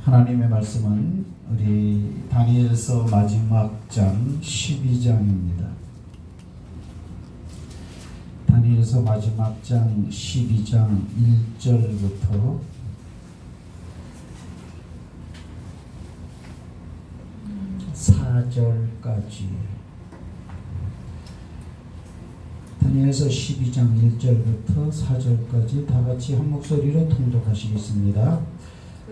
하나님의 말씀은 우리 다니엘서 마지막 장 12장입니다. 다니엘서 마지막 장 12장 1절부터 4절까지. 다니엘서 12장 1절부터 4절까지 다 같이 한 목소리로 통독하시겠습니다.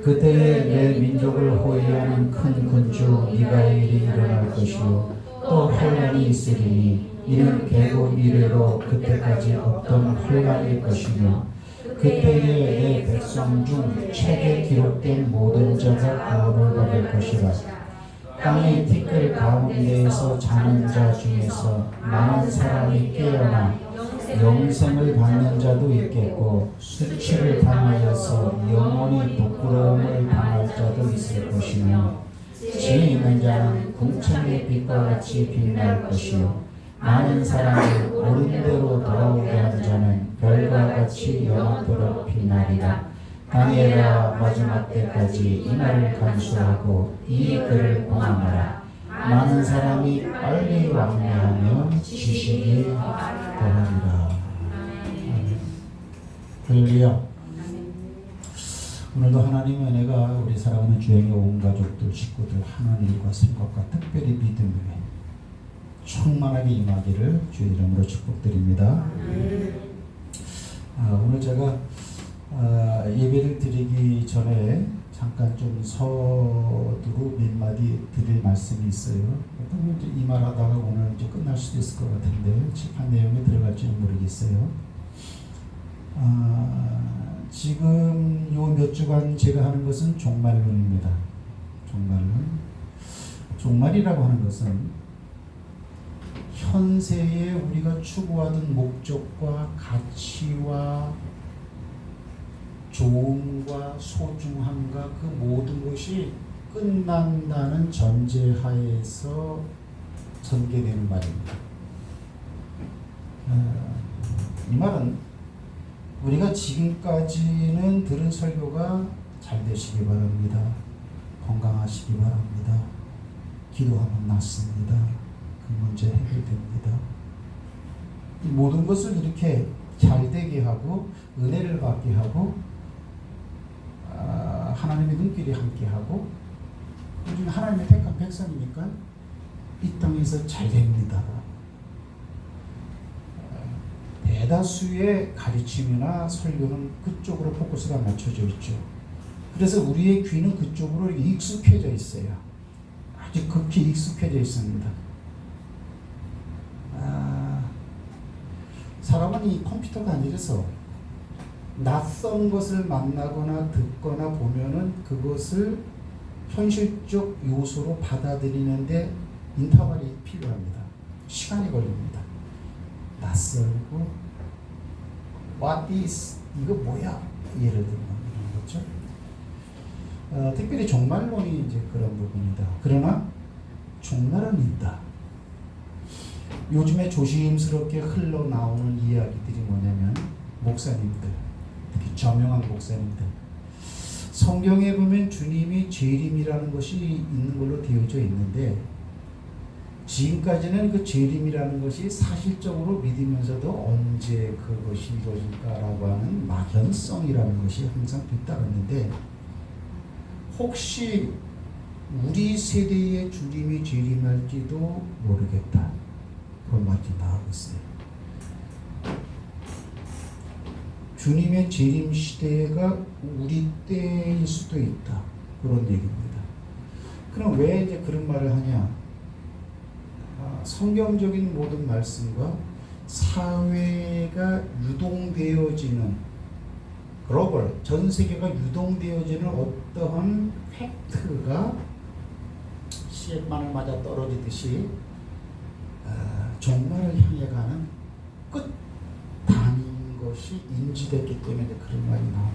그때에 내 민족을 호위하는 큰 군주 미가엘이 일어날 것이요 또 혼란이 있으리니 이는 계급 이래로 그때까지 없던 혼란일 것이며 그때에 내 백성 중 책에 기록된 모든 자가 구원을 받을 것이라. 땅의 티끌 가운데에서 자는 자 중에서 많은 사람이 깨어나 영생을 받는 자도 있겠고 수치를 당하여서 영원히 부끄러움을 당할 자도 있을 것이며 지혜 있는 자는 궁창의 빛과 같이 빛날 것이요 많은 사람을 옳은 대로 돌아오게 한 자는 별과 같이 영원토록 빛나리라. 다니엘아, 마지막 때까지 이 말을 간수하고 이 글을 봉함하라. 많은 사람이 빨리 왕래하며 지식이 더하리라. 할렐루야. 오늘도 하나님의 은혜가 우리 사랑하는 주행의 온 가족들, 식구들, 하나님과 생각과 특별히 믿음에 충만하게 임하기를 주의 이름으로 축복드립니다. 오늘 제가 예배를 드리기 전에 잠깐 좀 서두로 몇 마디 드릴 말씀이 있어요. 이 말하다가 오늘 이제 끝날 수도 있을 것 같은데 칠판 내용에 들어갈지는 모르겠어요. 지금 요 몇 주간 제가 하는 것은 종말론입니다. 종말이라고 하는 것은 현세에 우리가 추구하던 목적과 가치와 좋음과 소중함과 그 모든 것이 끝난다는 전제하에서 전개되는 말입니다. 이 말은 우리가 지금까지는 들은 설교가 잘 되시기 바랍니다. 건강하시기 바랍니다. 기도하면 낫습니다. 그 문제 해결됩니다. 이 모든 것을 이렇게 잘 되게 하고 은혜를 받게 하고 하나님의 눈길이 함께 하고 우리는 하나님의 택한 백성이니까 이 땅에서 잘 됩니다. 대다수의 가르침이나 설교는 그쪽으로 포커스가 맞춰져 있죠. 그래서 우리의 귀는 그쪽으로 익숙해져 있어요. 아주 극히 익숙해져 있습니다. 사람은 이 컴퓨터가 아니라서 낯선 것을 만나거나 듣거나 보면은 그것을 현실적 요소로 받아들이는데 인터벌이 필요합니다. 시간이 걸립니다. 낯설고 What is? 이거 뭐야? 예를 들면 이런 거죠. 특별히 종말론이 이제 그런 부분이다. 그러나 종말은 있다. 요즘에 조심스럽게 흘러나오는 이야기들이 뭐냐면 목사님들, 특히 저명한 목사님들, 성경에 보면 주님이 재림이라는 것이 있는 걸로 되어져 있는데 지금까지는 그 재림이라는 것이 사실적으로 믿으면서도 언제 그것이 이루어질까라고 하는 막연성이라는 것이 항상 뒤따랐는데 혹시 우리 세대의 주님이 재림할지도 모르겠다. 그런 말이 나오고 있어요. 주님의 재림 시대가 우리 때일 수도 있다. 그런 얘기입니다. 그럼 왜 이제 그런 말을 하냐? 성경적인 모든 말씀과 사회가 유동되어지는 글로벌, 전 세계가 유동되어지는 어떠한 팩트가 시에만을 맞아 떨어지듯이 종말을 향해 가는 끝단인 것이 인지됐기 때문에 그런 말이 나오는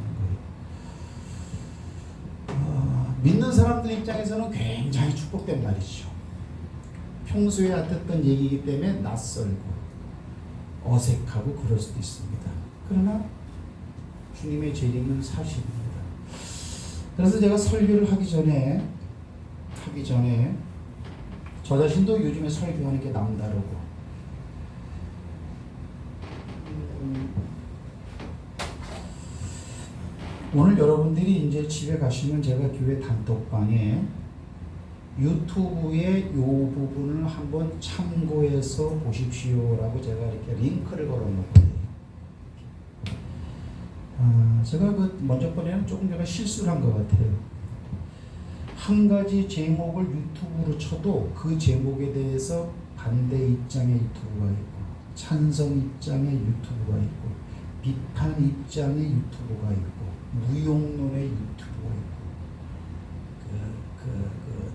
거예요. 믿는 사람들 입장에서는 굉장히 축복된 말이죠. 평소에 안 듣던 얘기이기 때문에 낯설고 어색하고 그럴 수도 있습니다. 그러나 주님의 재림은 사실입니다. 그래서 제가 설교를 하기 전에 저 자신도 요즘에 설교하는 게 남다르고 오늘 여러분들이 이제 집에 가시면 제가 교회 단톡방에 유튜브의 요 부분을 한번 참고해서 보십시오라고 제가 이렇게 링크를 걸어놓거든요. 제가 먼저 번에는 조금 제가 실수를 한 것 같아요. 한 가지 제목을 유튜브로 쳐도 그 제목에 대해서 반대 입장의 유튜브가 있고 찬성 입장의 유튜브가 있고 비판 입장의 유튜브가 있고 무용론의 유튜브가 있고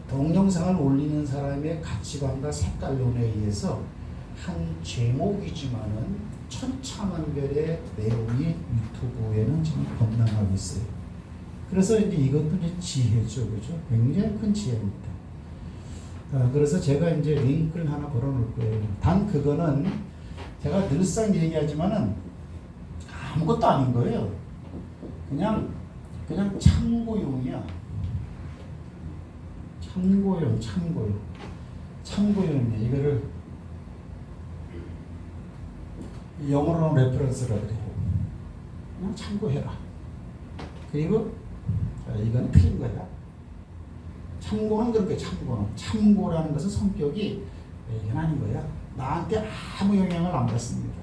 동영상을 올리는 사람의 가치관과 색깔론에 의해서 한 제목이지만은 천차만별의 내용이 유튜브에는 지금 번능하고 있어요. 그래서 이제 이것도 이제 지혜죠, 그죠? 굉장히 큰 지혜입니다. 그래서 제가 이제 링크를 하나 걸어놓을 거예요. 단 그거는 제가 늘상 얘기하지만은 아무것도 아닌 거예요. 그냥 참고용이야. 참고용이야. 이거를 영어로는 레퍼런스라 그래요. 그냥 참고해라. 그리고 이건 틀린 거야. 참고는 그렇게 참고라는 것은 성격이 이건 아닌 거야. 나한테 아무 영향을 안 받습니다.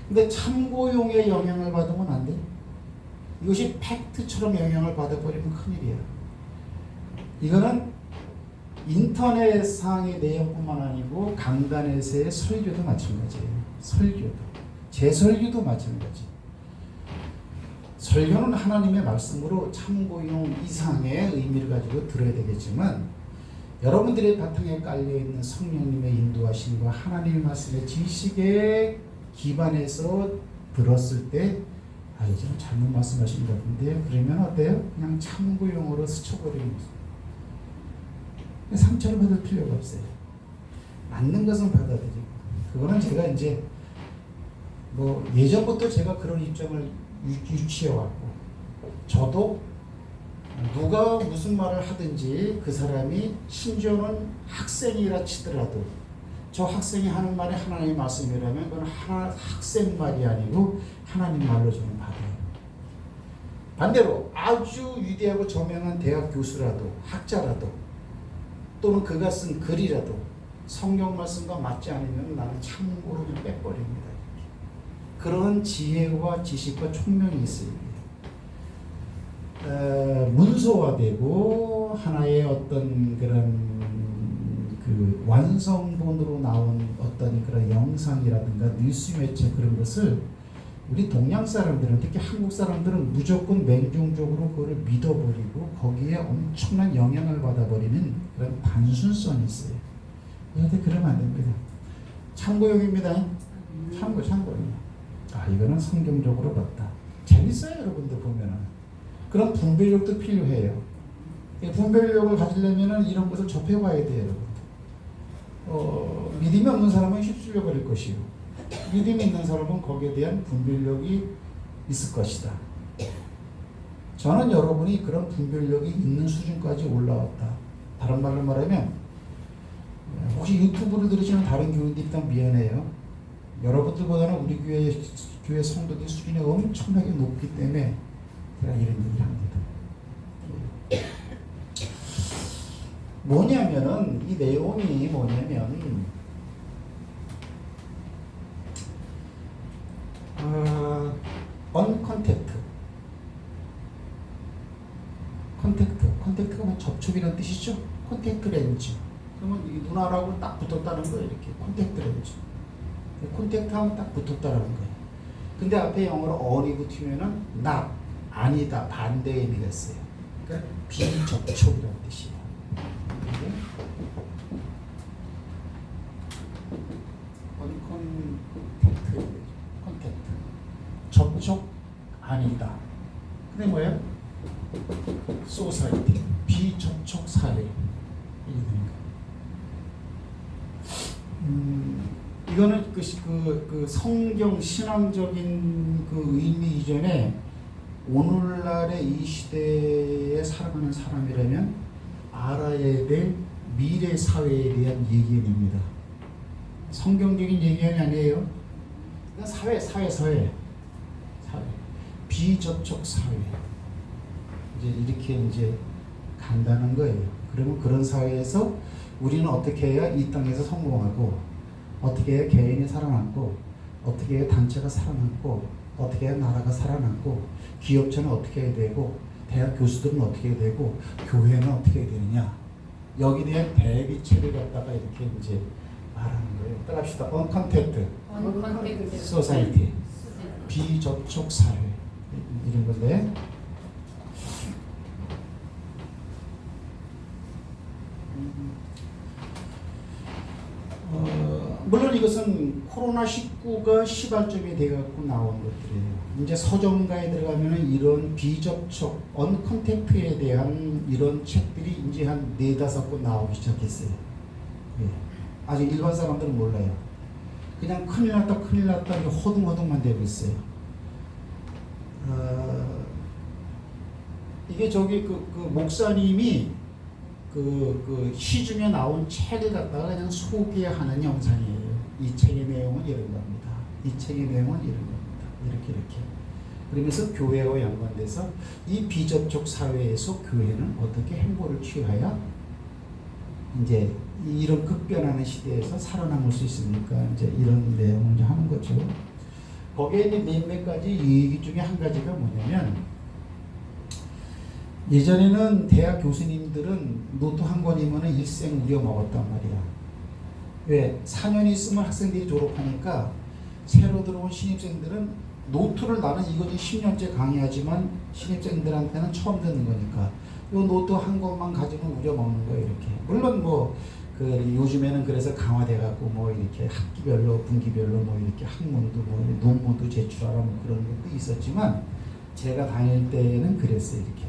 근데 참고용의 영향을 받으면 안 돼. 이것이 팩트처럼 영향을 받아버리면 큰일이야. 이거는 인터넷상의 내용뿐만 아니고 강단에서의 설교도 마찬가지예요. 제 설교도 마찬가지. 설교는 하나님의 말씀으로 참고용 이상의 의미를 가지고 들어야 되겠지만 여러분들의 바탕에 깔려있는 성령님의 인도하심과 하나님의 말씀의 지식에 기반해서 들었을 때 이제는 잘못 말씀하신 것 같은데요. 그러면 어때요? 그냥 참고용으로 스쳐버리는 거죠. 상처를 받을 필요가 없어요. 맞는 것은 받아들이고 그거는 제가 이제 예전부터 제가 그런 입장을 유치해왔고 저도 누가 무슨 말을 하든지 그 사람이 심지어는 학생이라 치더라도 저 학생이 하는 말이 하나님의 말씀이라면 그건 학생 말이 아니고 하나님 말로 저는 받아요. 반대로 아주 위대하고 저명한 대학 교수라도 학자라도 또는 그가 쓴 글이라도 성경 말씀과 맞지 않으면 나는 참고로 좀 빼버립니다. 그런 지혜와 지식과 총명이 있어요. 문서화되고 하나의 어떤 그런 완성본으로 나온 어떤 그런 영상이라든가 뉴스 매체 그런 것을 우리 동양 사람들은 특히 한국 사람들은 무조건 맹종적으로 그걸 믿어버리고 거기에 엄청난 영향을 받아버리는 그런 단순성이 있어요. 그런데 그러면 안 됩니다. 참고용입니다. 참고용. 이거는 성경적으로 맞다. 재밌어요, 여러분들 보면은. 그런 분별력도 필요해요. 분별력을 가지려면은 이런 것을 접해봐야 돼요, 여러분. 믿음이 없는 사람은 휩쓸려 버릴 것이고, 믿음이 있는 사람은 거기에 대한 분별력이 있을 것이다. 저는 여러분이 그런 분별력이 있는 수준까지 올라왔다. 다른 말로 말하면, 혹시 유튜브를 들으시는 다른 교인들이 있다면 미안해요. 여러분들보다는 우리 교회 성도들 수준이 엄청나게 높기 때문에 제가 이런 얘기를 합니다. 뭐냐면은 이 내용이 뭐냐면 컨택트가 뭐 접촉이라는 뜻이죠. 컨택트 렌즈. 그러면 이 눈알하고 딱 붙었다는 거예요. 이렇게 컨택트 렌즈. 컨택트하면 딱 붙었다는 거예요. 근데 앞에 영어로 on이 붙으면은 not, 아니다, 반대의 의미가 있어요. 그러니까 비접촉이라는 뜻이에요. 컨택트. 접촉 아니다. 근데 뭐예요? 소사이티, 비접촉 사회. 이거는 그 성경 신앙적인 그 의미 이전에 오늘날의 이 시대의 살아가는 사람이라면 알아야 될 미래 사회에 대한 예견입니다. 성경적인 예견이 아니에요. 그냥 사회. 비접촉 사회. 이제 이렇게 이제 간다는 거예요. 그러면 그런 사회에서 우리는 어떻게 해야 이 땅에서 성공하고, 어떻게 해야 개인이 살아남고, 어떻게 해야 단체가 살아남고, 어떻게 해야 나라가 살아남고, 기업체는 어떻게 해야 되고, 대학 교수들은 어떻게 해야 되고, 교회는 어떻게 해야 되느냐. 여기에 대한 대비책을 갖다가 이렇게 이제 말하는 거예요. 따라합시다. Uncontacted Society. 비접촉 사회. 이런 건데. 물론 이것은 코로나19가 시발점이 돼갖고 나온 것들이에요. 이제 서점가에 들어가면은 이런 비접촉, 언컨택트에 대한 이런 책들이 이제 한 4-5권 나오기 시작했어요. 예. 아직 일반 사람들은 몰라요. 그냥 큰일 났다 허둥허둥만 되고 있어요. 이게 저기 그 목사님이 그 시중에 나온 책을 갖다가 그냥 소개하는 영상이에요. 이 책의 내용은 이런 겁니다. 이 책의 내용은 이런 겁니다. 이렇게. 그러면서 교회와 연관돼서 이 비접촉 사회에서 교회는 어떻게 행보를 취해야 이제 이런 급변하는 시대에서 살아남을 수 있습니까? 이제 이런 내용을 이제 하는 거죠. 거기에 이제 몇몇 가지 얘기 중에 한 가지가 뭐냐면, 예전에는 대학 교수님들은 노트 한 권이면 일생 우려 먹었단 말이야. 왜? 4년 있으면 학생들이 졸업하니까 새로 들어온 신입생들은 노트를, 나는 이거 10년째 강의하지만 신입생들한테는 처음 듣는 거니까 이 노트 한 권만 가지고 우려 먹는 거예요. 이렇게. 물론 요즘에는 그래서 강화돼갖고 이렇게 학기별로 분기별로 이렇게 학문도 논문도 제출하라 그런 것도 있었지만, 제가 다닐 때는 그랬어요. 이렇게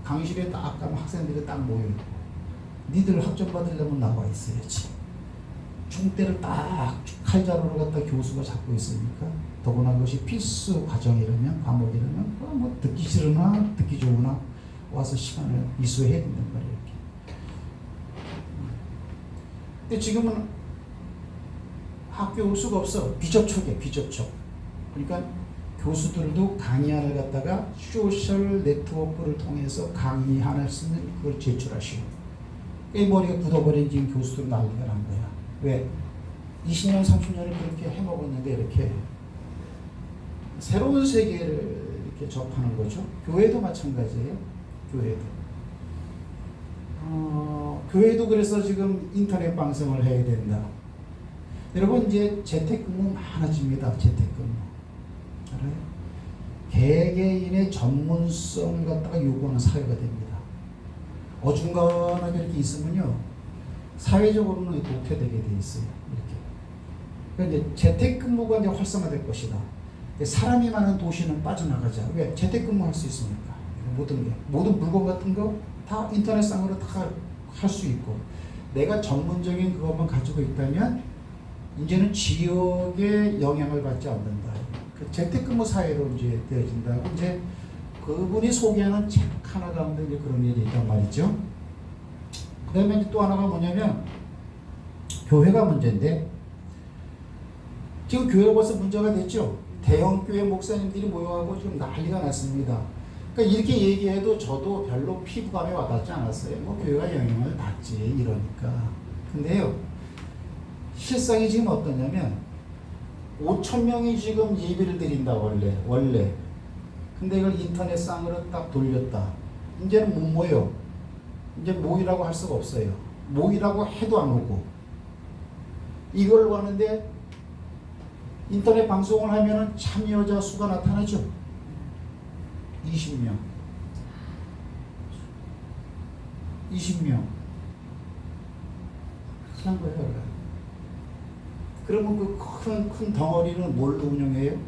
강의실에 딱 가면 학생들이 딱 모여있고, 니들 학점 받으려면 나와 있어야지. 중대를 딱 칼자루를 갖다 교수가 잡고 있으니까, 더구나 그것이 필수 과정이라면, 과목이라면 듣기 싫으나 듣기 좋으나 와서 시간을 이수해야 된단 말이에요. 이렇게. 근데 지금은 학교 올 수가 없어. 비접촉이야, 비접촉. 그러니까 교수들도 강의안을 갖다가 소셜 네트워크를 통해서 강의안을 쓰는 그걸 제출하시고, 이 머리가 굳어버린 지금 교수들 난리가 난 거야. 왜? 20년, 30년을 그렇게 해먹었는데 이렇게 새로운 세계를 이렇게 접하는 거죠. 교회도 마찬가지예요. 교회도 그래서 지금 인터넷 방송을 해야 된다. 여러분, 이제 재택근무 많아집니다. 재택근무. 알아요? 개개인의 전문성을 갖다가 요구하는 사회가 됩니다. 어중간하게 이렇게 있으면요, 사회적으로는 도태되게 돼 있어요. 이렇게. 그러니까 이제 재택근무가 이제 활성화될 것이다. 사람이 많은 도시는 빠져나가자. 왜? 재택근무 할 수 있으니까. 모든 물건 같은 거 다 인터넷상으로 다 할 수 있고, 내가 전문적인 그것만 가지고 있다면 이제는 지역에 영향을 받지 않는다. 그 재택근무 사회로 이제 되어진다고 이제 그분이 소개하는 책 하나 가운데 이제 그런 일이 있단 말이죠. 그다음에 이제 또 하나가 뭐냐면, 교회가 문제인데, 지금 교회가 벌써 문제가 됐죠. 대형 교회 목사님들이 모여가고 지금 난리가 났습니다. 그러니까 이렇게 얘기해도 저도 별로 피부감이 와닿지 않았어요. 교회가 영향을 받지 이러니까. 근데요, 실상이 지금 어떠냐면 5,000명이 지금 예배를 드린다 원래. 근데 이걸 인터넷상으로 딱 돌렸다. 이제는 못 모여. 이제 모이라고 할 수가 없어요. 모이라고 해도 안 오고. 이걸 하는데 인터넷 방송을 하면은 참여자 수가 나타나죠. 20명. 그런 거예요. 그러면 그 큰 덩어리는 뭘로 운영해요?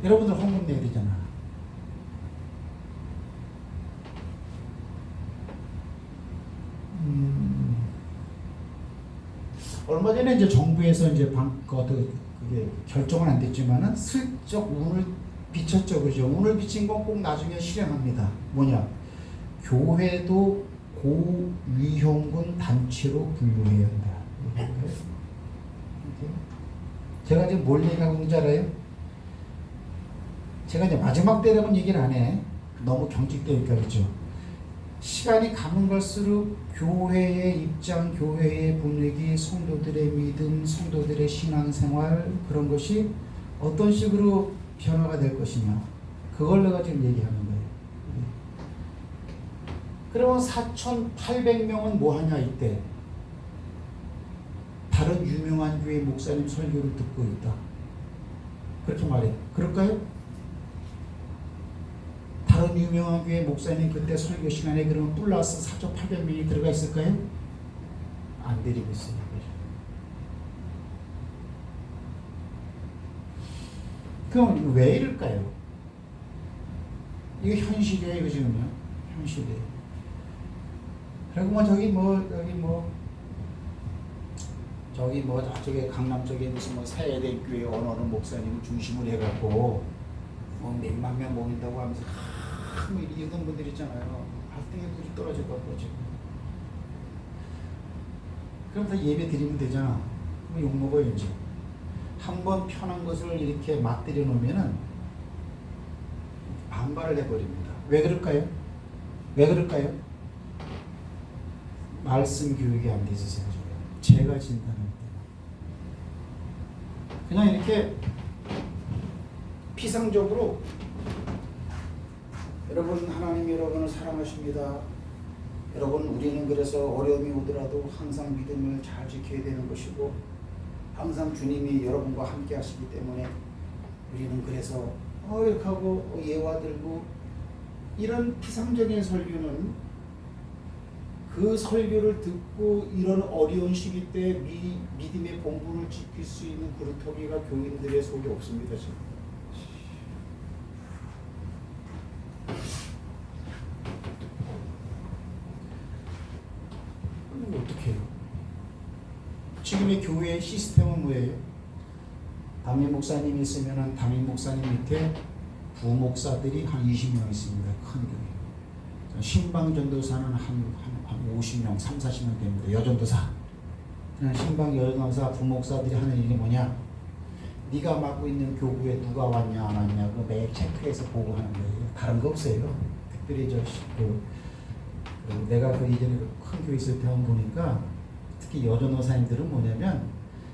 여러분들 헌금 내야 되잖아. 얼마 전에 이제 정부에서 이제 그게 결정은 안 됐지만은 슬쩍 운을 비쳤죠, 그죠? 운을 비친 건 꼭 나중에 실행합니다. 뭐냐? 교회도 고위험군 단체로 분류해야 한다. 제가 지금 뭘 얘기하고 있는지 알아요? 제가 이제 마지막 때라고는 얘기를 안 해. 너무 경직되니까. 그렇죠? 시간이 가면 갈수록 교회의 입장, 교회의 분위기, 성도들의 믿음, 성도들의 신앙생활, 그런 것이 어떤 식으로 변화가 될 것이냐, 그걸 내가 지금 얘기하는 거예요. 그러면 4,800명은 뭐 하냐 이때? 다른 유명한 교회 목사님 설교를 듣고 있다. 그렇게 말해요. 그럴까요? 다른 유명한 교회 목사님 그때 설교 시간에 그러면 플러스 4,800명이 들어가 있을까요? 안 데리고 있어요. 그럼 왜 이럴까요? 이거 현실이에요, 이거 지금요. 현실이에요. 그리고 저쪽에 강남 쪽에 무슨 세대교회 어느 목사님을 중심으로 해갖고 몇만 명 모인다고 하면서 이런 분들 있잖아요. 발등에 불이 떨어질 것 같고 지금. 그럼 다 예배 드리면 되잖아. 그럼 욕먹어야지. 한번 편한 것을 이렇게 맞들여 놓으면은 반발을 해버립니다. 왜 그럴까요? 왜 그럴까요? 말씀 교육이 안 돼 있어서 제가 진단합니다. 그냥 이렇게 피상적으로 여러분, 하나님 여러분을 사랑하십니다. 여러분, 우리는 그래서 어려움이 오더라도 항상 믿음을 잘 지켜야 되는 것이고 항상 주님이 여러분과 함께 하시기 때문에 우리는 그래서 이렇게 하고 예화 들고, 이런 피상적인 설교는 그 설교를 듣고 이런 어려운 시기 때 믿음의 본분을 지킬 수 있는 그루터기가 교인들의 속에 없습니다. 지금. 그럼 어떻게 해요? 지금의 교회의 시스템은 뭐예요? 담임 목사님이 있으면 담임 목사님 밑에 부목사들이 한 20명 있습니다. 큰 교회. 신방 전도사는 한 50명, 3, 40명 됩니다. 여전도사. 신방 여전도사 부목사들이 하는 일이 뭐냐? 네가 맡고 있는 교구에 누가 왔냐 안 왔냐 그거 매일 체크해서 보고하는 거예요. 다른 거 없어요. 특별히 내가 그 이전에 큰 교회 있을 때 한번 보니까 특히 여전도사님들은 뭐냐면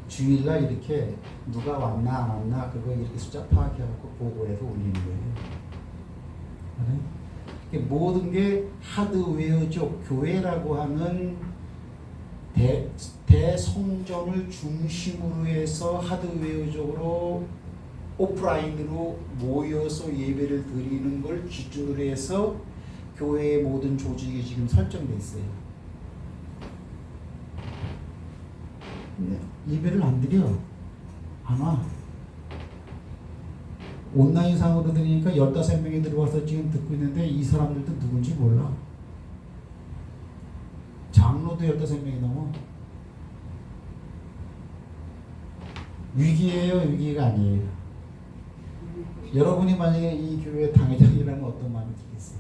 주일날 이렇게 누가 왔나 안 왔나 그거 이렇게 숫자 파악해갖고 보고해서 올리는 거예요. 모든 게 하드웨어적 교회라고 하는 대성전을 중심으로 해서 하드웨어적으로 오프라인으로 모여서 예배를 드리는 걸 기준으로 해서 교회의 모든 조직이 지금 설정돼 있어요. 근데 예배를 안 드려. 안 와. 온라인상으로 들으니까 15명이 들어와서 지금 듣고 있는데 이 사람들도 누군지 몰라. 장로도 15명이 넘어. 위기예요, 위기가 아니에요. 여러분이 만약에 이 교회 당회장이라면 어떤 마음이 들겠어요?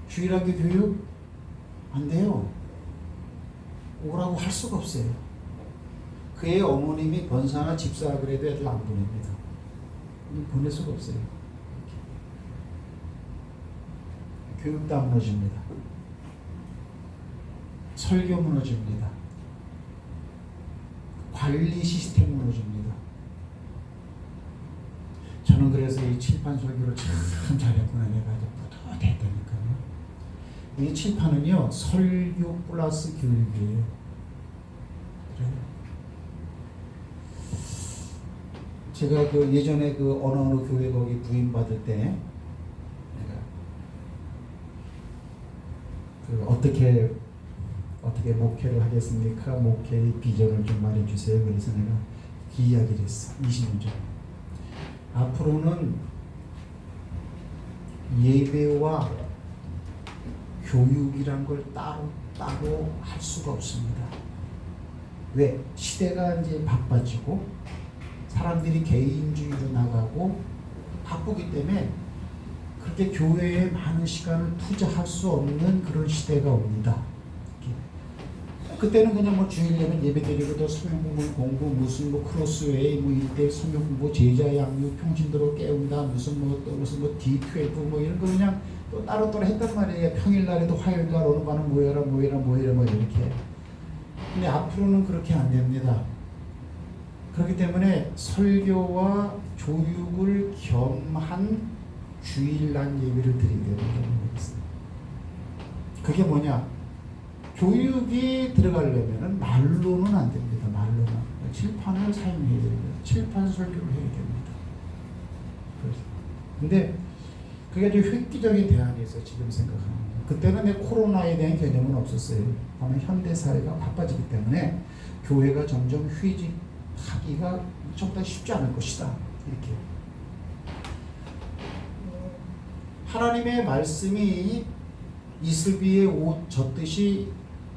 주일학교 교육? 안 돼요. 오라고 할 수가 없어요. 그의 어머님이 권사나 집사라 그래도 애들 안 보냅니다. 보낼 수가 없어요. 교육도 안 무너집니다. 설교 무너집니다. 관리 시스템 무너집니다. 저는 그래서 이 칠판 설교를 참 잘했구나 내가 아주 뿌듯했다니까요. 이 칠판은요 설교 플러스 교육이에요. 그래요. 제가 그 예전에 그 어느 교회 거기 부임 받을 때 내가 그 어떻게 목회를 하겠습니까? 목회의 비전을 좀 말해주세요. 그래서 내가 그 이야기를 했어. 20년 전. 앞으로는 예배와 교육이란 걸 따로 할 수가 없습니다. 왜? 시대가 이제 바빠지고 사람들이 개인주의로 나가고 바쁘기 때문에 그렇게 교회에 많은 시간을 투자할 수 없는 그런 시대가 옵니다. 그때는 그냥 뭐 주일 예배 예배드리고 또 성경 공부 무슨 뭐 크로스웨이 뭐 일대 성경 공부 제자 양육 평신도로 깨운다 무슨 뭐 또 무슨 뭐 D12 뭐 이런 거 그냥 또 따로따로 했단 말이에요. 평일날에도 화요일날 어느 반은 모여라 뭐 이렇게. 근데 앞으로는 그렇게 안 됩니다. 그렇기 때문에 설교와 교육을 겸한 주일날 예배를 드리게 됩니다. 그게 뭐냐? 교육이 들어가려면 말로는 안 됩니다. 말로는. 칠판을 사용해야 됩니다. 칠판 설교를 해야 됩니다. 근데 그게 아주 획기적인 대안이었어요. 지금 생각하면. 그때는 코로나에 대한 개념은 없었어요. 다만 현대사회가 바빠지기 때문에 교회가 점점 휴직하기가 좀 더 쉽지 않을 것이다. 이렇게. 하나님의 말씀이 이슬비의 옷 젖듯이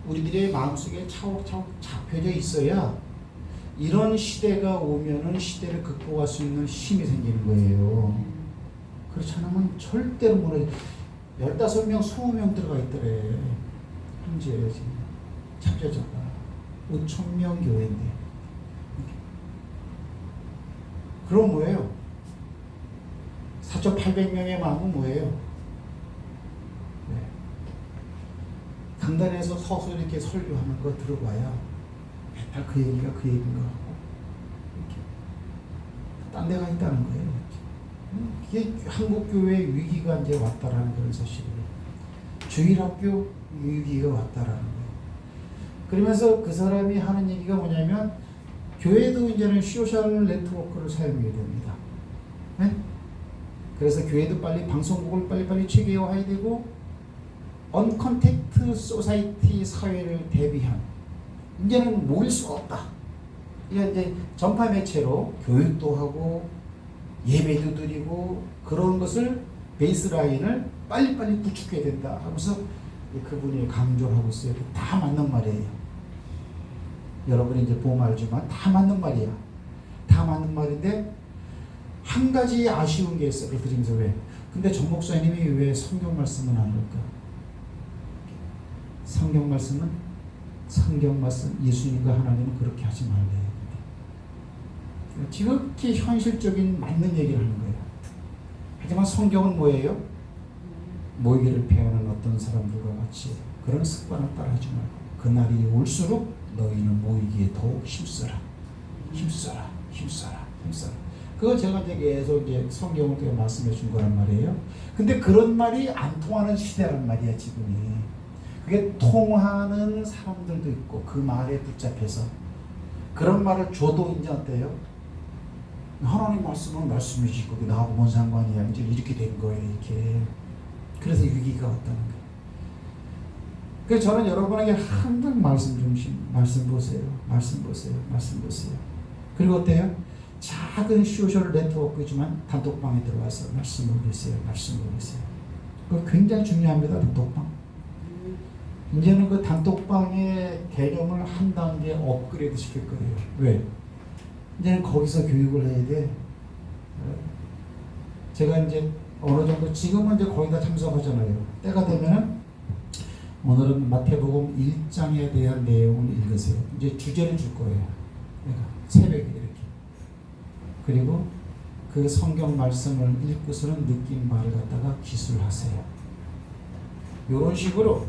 우리들의 마음속에 차곡차곡 잡혀져 있어야 이런 시대가 오면은 시대를 극복할 수 있는 힘이 생기는 거예요. 그렇지 않으면 절대로 무너져. 15명, 20명 들어가 있더래. 현재 지금 잡혀져가 5,000명 교회인데. 그럼 뭐예요? 4,800명의 마음은 뭐예요? 강단에서 서서 이렇게 설교하는 거 들어봐야 맨날 그 얘기가 그 얘기인가 하고 이렇게 딴 데가 있다는 거예요. 이게 한국교회 위기가 이제 왔다라는 그런 사실이에요. 주일학교 위기가 왔다라는 거예요. 그러면서 그 사람이 하는 얘기가 뭐냐면 교회도 이제는 소셜 네트워크를 사용해야 됩니다. 네? 그래서 교회도 빨리 방송국을 빨리빨리 체계화해야 되고 언컨택트 소사이티 사회를 대비한 이제는 모일 수가 없다. 이제 전파 매체로 교육도 하고 예배도 드리고 그런 것을 베이스라인을 빨리빨리 구축해야 된다 하면서 그분이 강조를 하고 있어요. 다 맞는 말이에요. 여러분이 이제 보면 알지만 다 맞는 말이야. 다 맞는 말인데 한 가지 아쉬운 게 있어요. 그 드리면서 왜? 근데 정 목사님이 왜 성경 말씀은 안 할까? 성경 말씀 예수님과 하나님은 그렇게 하지 말래요. 지극히 현실적인 맞는 얘기를 하는 거예요. 하지만 성경은 뭐예요? 모이기를 배우는 어떤 사람들과 같이 그런 습관을 따라하지 말고 그날이 올수록 너희는 모이기에 더욱 힘써라. 그거 제가 이제 계속 이제 성경을 또 말씀해 준 거란 말이에요. 근데 그런 말이 안 통하는 시대란 말이야 지금이. 그게 통하는 사람들도 있고 그 말에 붙잡혀서 그런 말을 줘도 이제 어때요? 하나님 말씀은 말씀이지 그게 나하고 뭔 상관이야 이제 이렇게 된 거예요 이렇게. 그래서 위기가 왔다는 거예요. 그래서 저는 여러분에게 항상 말씀 보세요. 그리고 어때요? 작은 소셜 네트워크지만 단톡방에 들어와서 말씀을 보세요. 그거 굉장히 중요합니다. 단톡방. 이제는 그 단톡방의 개념을 한 단계 업그레이드 시킬 거예요. 왜? 이제는 거기서 교육을 해야 돼. 제가 이제 어느 정도 지금은 이제 거의 다 참석하잖아요. 때가 되면은 오늘은 마태복음 1장에 대한 내용을 읽으세요. 이제 주제를 줄 거예요. 내가 새벽에 이렇게. 그리고 그 성경 말씀을 읽고서는 느낀 말을 갖다가 기술하세요. 이런 식으로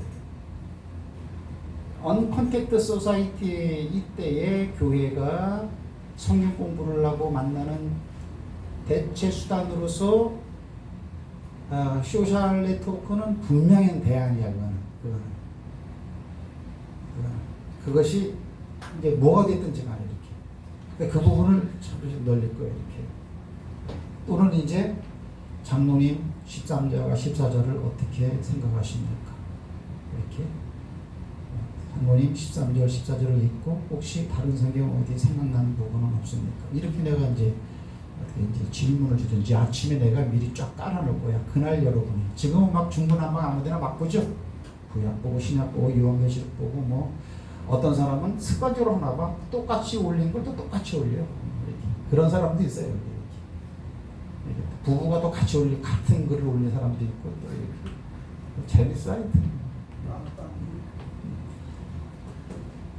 언컨택트 소사이티 이때의 교회가 성경 공부를 하고 만나는 대체 수단으로서 소셜 네트워크는 분명한 대안이야. 그것이 이제 뭐가 됐든지 간에 이렇게. 그 부분을 참 넓힐 거예요. 이렇게. 또는 이제 장로님 13절과 14절을 어떻게 생각하십니까? 이렇게. 장로님 13절, 14절을 읽고 혹시 다른 성경 어디 생각나는 부분은 없습니까? 이렇게 내가 이제 질문을 주든지 아침에 내가 미리 쫙 깔아놓을 거야. 그날 여러분이. 지금은 막 중구난방 아무데나 막 보죠. 구약 보고 신약 보고 요한계시록 보고 뭐 어떤 사람은 습관적으로 하나 봐. 똑같이 올린 걸 또 똑같이 올려. 이렇게. 그런 사람도 있어요. 이렇게. 부부가 또 같이 같은 글을 올리는 사람도 있고 또 이렇게 재밌어 하여튼.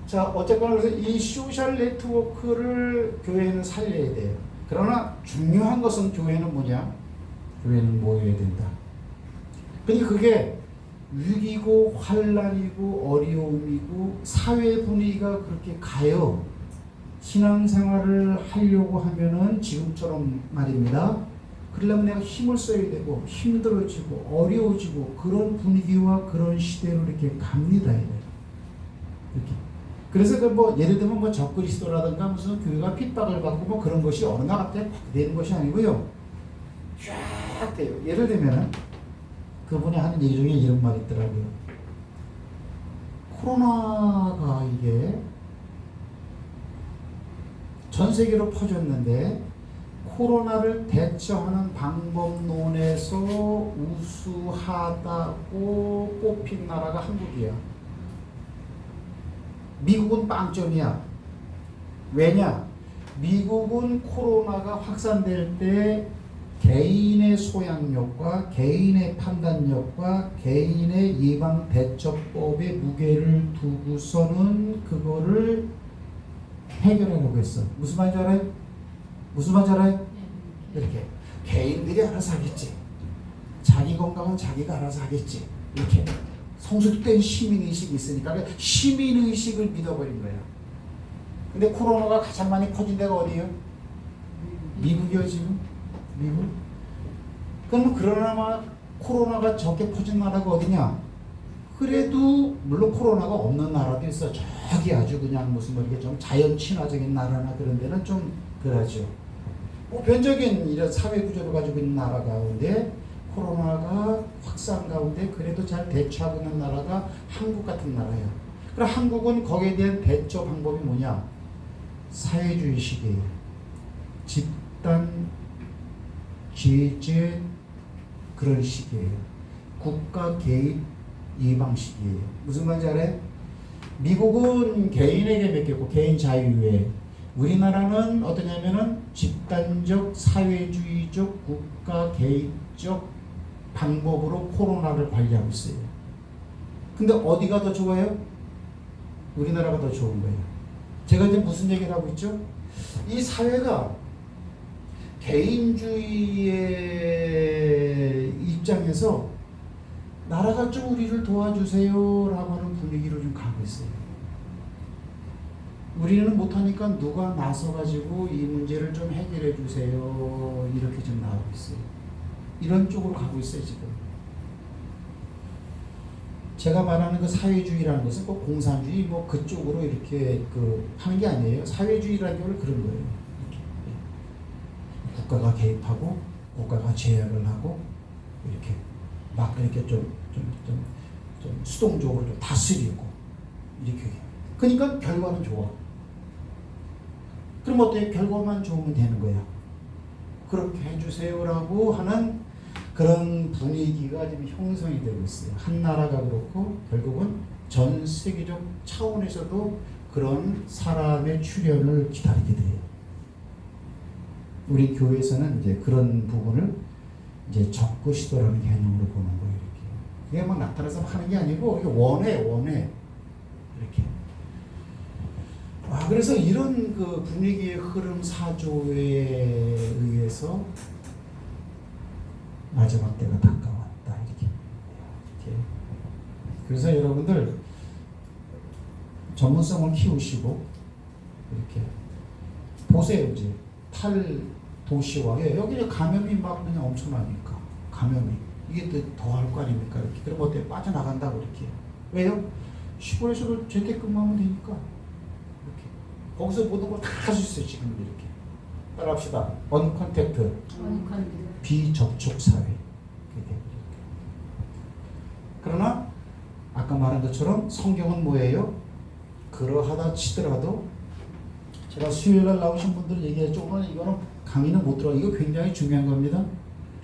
자, 어쨌거나 그래서 이 소셜 네트워크를 교회는 살려야 돼요. 그러나 중요한 것은 교회는 뭐냐? 교회는 모여야 된다. 근데 그게 위기고 환란이고 어려움이고 사회 분위기가 그렇게 가요. 신앙생활을 하려고 하면은 지금처럼 말입니다. 그러려면 내가 힘을 써야 되고 힘들어지고 어려워지고 그런 분위기와 그런 시대로 이렇게 갑니다. 이렇게. 그래서 뭐 예를 들면 뭐 적그리스도라든가 무슨 교회가 핍박을 받고 뭐 그런 것이 어느 날 갑자기 되는 것이 아니고요. 쫙 돼요. 예를 들면은 그분이 하는 얘기 중에 이런 말이 있더라고요. 코로나가 이게 전 세계로 퍼졌는데 코로나를 대처하는 방법론에서 우수하다고 뽑힌 나라가 한국이야. 미국은 빵점이야. 왜냐? 미국은 코로나가 확산될 때 개인의 소양력과 개인의 판단력과 개인의 예방 대처법에 무게를 두고서는 그거를 해결하려고 했어. 무슨 말인지 알아요? 무슨 말인지 알아요? 이렇게 개인들이 알아서 하겠지. 자기 건강은 자기가 알아서 하겠지. 이렇게 성숙된 시민의식이 있으니까 시민의식을 믿어버린 거야. 근데 코로나가 가장 많이 퍼진 데가 어디예요? 미국이요 지금? 미국? 그럼 그러나마 코로나가 적게 퍼진 나라가 어디냐? 그래도 물론 코로나가 없는 나라도 있어. 저기 아주 그냥 무슨 뭐 이렇게 좀 자연 친화적인 나라나 그런 데는 좀 그러죠. 보편적인 이런 사회 구조를 가지고 있는 나라 가운데 코로나가 확산 가운데 그래도 잘 대처하고 있는 나라가 한국 같은 나라예요. 그럼 한국은 거기에 대한 대처 방법이 뭐냐? 사회주의식이에요. 집단 제재 그런 식이에요. 국가 개입 예방식이에요. 무슨 말인지 알아요? 미국은 개인에게 맡겼고 개인 자유에, 우리나라는 어떠냐면은 집단적 사회주의적 국가 개입적 방법으로 코로나를 관리하고 있어요. 근데 어디가 더 좋아요? 우리나라가 더 좋은 거예요. 제가 이제 무슨 얘기를 하고 있죠? 이 사회가 개인주의의 입장에서 나라가 좀 우리를 도와주세요 라고 하는 분위기로 좀 가고 있어요. 우리는 못하니까 누가 나서가지고 이 문제를 좀 해결해 주세요 이렇게 좀 나오고 있어요. 이런 쪽으로 가고 있어요 지금. 제가 말하는 그 사회주의라는 것은 꼭 공산주의 뭐 그쪽으로 이렇게 하는 게 아니에요. 사회주의라는 게 원래 그런 거예요. 이렇게. 국가가 개입하고 국가가 제약을 하고 이렇게 막 이렇게 좀 수동적으로 좀 다스리고 이렇게. 그러니까 결과는 좋아. 그럼 어때요? 결과만 좋으면 되는 거야. 그렇게 해주세요라고 하는 그런 분위기가 지금 형성이 되고 있어요. 한 나라가 그렇고 결국은 전 세계적 차원에서도 그런 사람의 출현을 기다리게 돼요. 우리 교회에서는 이제 그런 부분을 이제 적그리스도라는 개념으로 보는 거예요. 이렇게. 그게 막 나타나서 하는 게 아니고 이게 원해 이렇게. 그래서 이런 그 분위기의 흐름 사조에 의해서 마지막 때가 다가왔다 이렇게. 그래서 여러분들 전문성을 키우시고 이렇게 보세요. 이제 탈도시화 여기 감염이 막 그냥 엄청나니까 감염이 이게 더 할 거 아닙니까? 이렇게. 그럼 어때? 빠져나간다고 이렇게. 왜요? 시골에서도 재택근무하면 되니까 이렇게. 거기서 모든 걸 다 할 수 있어요 지금 이렇게. 따라합시다. 언컨택트. 비접촉 사회. 그러나 아까 말한 것처럼 성경은 뭐예요? 그러하다 치더라도 제가 수요일날 나오신 분들 얘기했죠. 오늘 이거는 강의는 못 들어. 이거 굉장히 중요한 겁니다.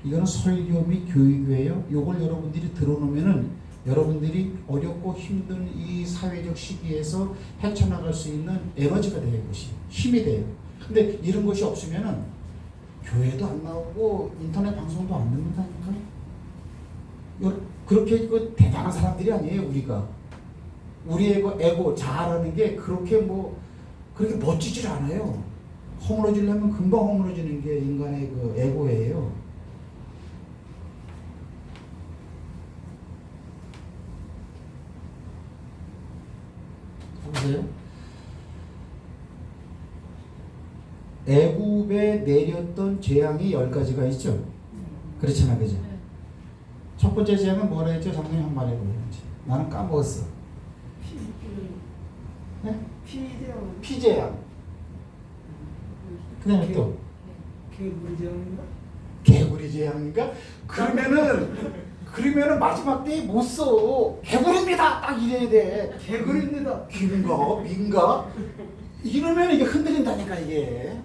이거는 설교 및 교육이에요. 이걸 여러분들이 들어놓으면은 여러분들이 어렵고 힘든 이 사회적 시기에서 헤쳐나갈 수 있는 에너지가 돼요. 이것이 힘이 돼요. 근데 이런 것이 없으면은 교회도 안 나오고 인터넷 방송도 안 듣는다니까. 그렇게 그 대단한 사람들이 아니에요. 우리의 그 에고 자아라는 게 그렇게 뭐 그렇게 멋지질 않아요. 허물어지려면 금방 허물어지는 게 인간의 그 에고예요. 보세요. 애굽에 내렸던 재앙이 10가지가 있죠. 그렇잖아, 그죠? 첫 번째 재앙은 뭐라 했죠? 장군이 한 번 말해보세요. 나는 까먹었어. 네? 피재앙. 그 다음에 또 개구리 재앙인가? 개구리 재앙인가? 그러면은 마지막 때에 못 써. 개구리입니다. 딱 이래야 돼. 개구리입니다. 민가? 이러면 이게 흔들린다니까 이게.